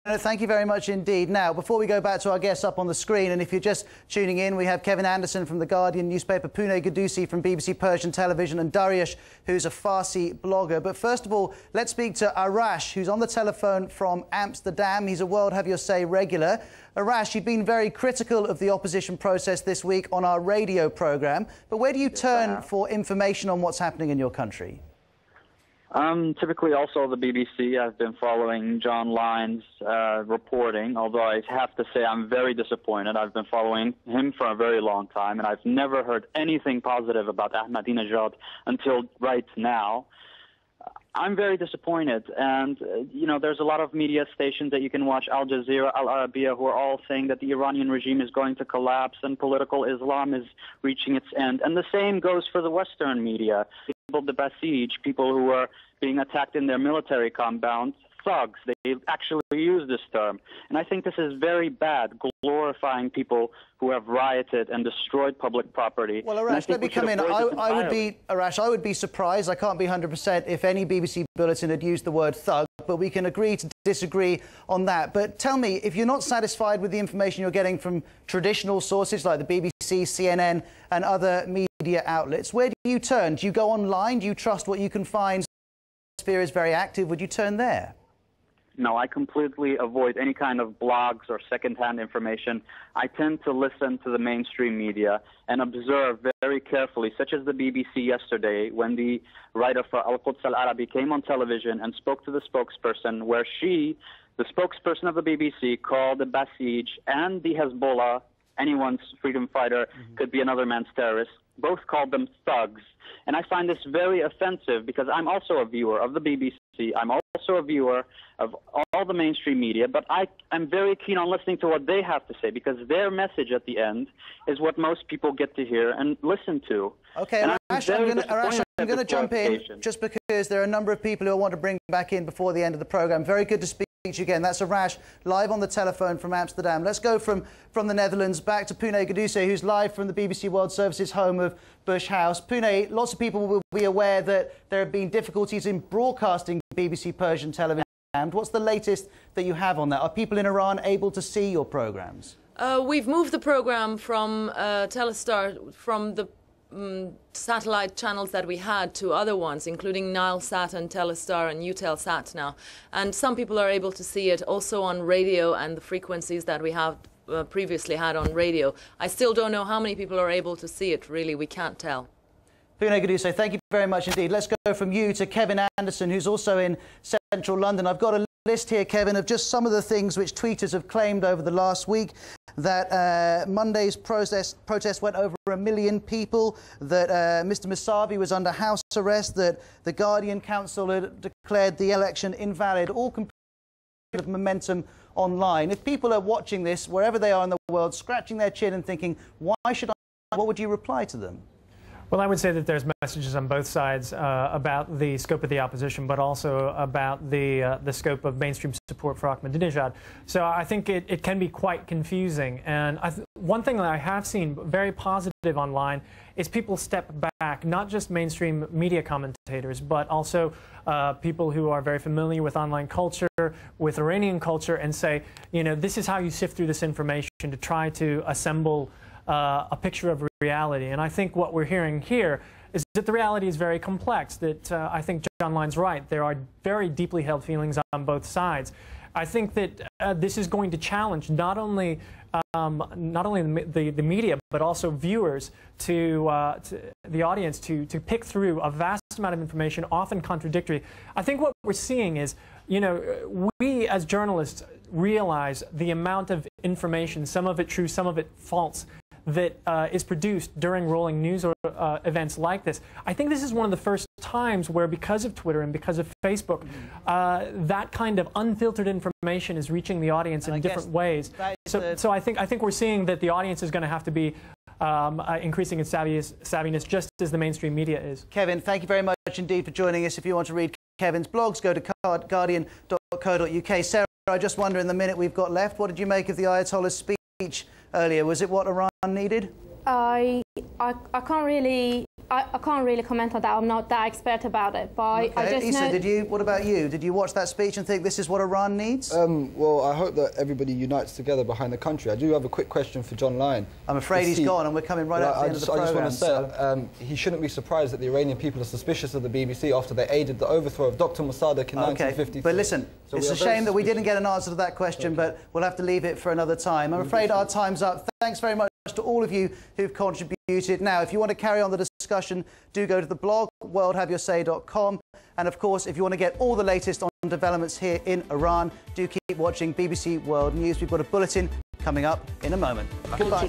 Thank you very much indeed. Now, before we go back to our guests up on the screen, and if you're just tuning in, we have Kevin Anderson from The Guardian newspaper, Pune Gadusi from BBC Persian Television, and Dariush, who's a Farsi blogger. But first of all, let's speak to Arash, who's on the telephone from Amsterdam. He's a World Have Your Say regular. Arash, you've been very critical of the opposition process this week on our radio programme. But where do you turn for information on what's happening in your country? Typically also the BBC. I've been following John Lyne's reporting, although I have to say I'm very disappointed. I've been following him for a very long time, and I've never heard anything positive about Ahmadinejad until right now. I'm very disappointed, and, you know, there's a lot of media stations that you can watch, Al Jazeera, Al Arabiya, who are all saying that the Iranian regime is going to collapse and political Islam is reaching its end. And the same goes for the Western media. The Basij, people who are being attacked in their military compounds, thugs. They actually use this term. And I think this is very bad, glorifying people who have rioted and destroyed public property. Well, Arash, let me come in. I would be surprised, I can't be 100% if any BBC bulletin had used the word thug, but we can agree to disagree on that. But tell me, if you're not satisfied with the information you're getting from traditional sources like the BBC, CNN and other media outlets, where do you turn? Do you go online? Do you trust what you can find? The sphere is very active. Would you turn there? No, I completely avoid any kind of blogs or second-hand information. I tend to listen to the mainstream media and observe very carefully, such as the BBC yesterday, when the writer for Al-Quds Al-Arabi came on television and spoke to the spokesperson, where she, the spokesperson of the BBC, called the Basij and the Hezbollah, anyone's freedom fighter, could be another man's terrorist, both called them thugs. And I find this very offensive because I'm also a viewer of the BBC. I'm also a viewer of all the mainstream media, but I'm very keen on listening to what they have to say because their message at the end is what most people get to hear and listen to. Okay, Arash, I'm going to jump in just because there are a number of people who I want to bring back in before the end of the programme. Very good to speak to you again. That's Arash, live on the telephone from Amsterdam. Let's go from the Netherlands back to Pune Gadusi, who's live from the BBC World Service's home of Bush House. Pune, lots of people will be aware that there have been difficulties in broadcasting BBC Persian television. What's the latest that you have on that? Are people in Iran able to see your programmes? We've moved the programme from Telestar, from the satellite channels that we had to other ones, including Nilesat and Telestar and Eutelsat now. And some people are able to see it also on radio and the frequencies that we have previously had on radio. I still don't know how many people are able to see it, really. We can't tell. Pune Gadusi, thank you very much indeed. Let's go from you to Kevin Anderson, who's also in central London. I've got a list here, Kevin, of just some of the things which tweeters have claimed over the last week. That Monday's protest went over 1 million people, that Mr Mousavi was under house arrest, that the Guardian Council had declared the election invalid, all completely of momentum online. If people are watching this, wherever they are in the world, scratching their chin and thinking, why should I, what would you reply to them? Well, I would say that there's messages on both sides about the scope of the opposition, but also about the scope of mainstream support for Ahmadinejad. So I think it can be quite confusing. And one thing that I have seen very positive online is people step back, not just mainstream media commentators, but also people who are very familiar with online culture, with Iranian culture, and say, you know, this is how you sift through this information to try to assemble a picture of reality. And I think what we're hearing here is that the reality is very complex, that I think John Lyne's right. There are very deeply held feelings on both sides. I think that this is going to challenge not only the media, but also viewers, to the audience, to pick through a vast amount of information, often contradictory. I think what we're seeing is, you know, we as journalists realize the amount of information, some of it true, some of it false, that is produced during rolling news or events like this. I think this is one of the first times where, because of Twitter and because of Facebook, that kind of unfiltered information is reaching the audience in different ways. So I think we're seeing that the audience is going to have to be increasing its savviness, just as the mainstream media is. Kevin, thank you very much indeed for joining us. If you want to read Kevin's blogs, go to guardian.co.uk. Sarah, I just wonder, in the minute we've got left, what did you make of the Ayatollah's speech earlier? Was it what Iran needed? I can't really comment on that. I'm not that expert about it, but okay. I just Issa, know. what about you? Did you watch that speech and think this is what Iran needs? Well, I hope that everybody unites together behind the country. I do have a quick question for John Lyon. I'm afraid he's gone, and we're coming right up to the end of the programme. I just want to say, he shouldn't be surprised that the Iranian people are suspicious of the BBC after they aided the overthrow of Dr. Mossadegh in 1953. But listen, So it's a shame that we didn't get an answer to that question, but we'll have to leave it for another time. I'm afraid our time's up. Thanks very much to all of you who've contributed. Now, if you want to carry on the discussion, do go to the blog, worldhaveyoursay.com. And of course, if you want to get all the latest on developments here in Iran, do keep watching BBC World News. We've got a bulletin coming up in a moment. Goodbye.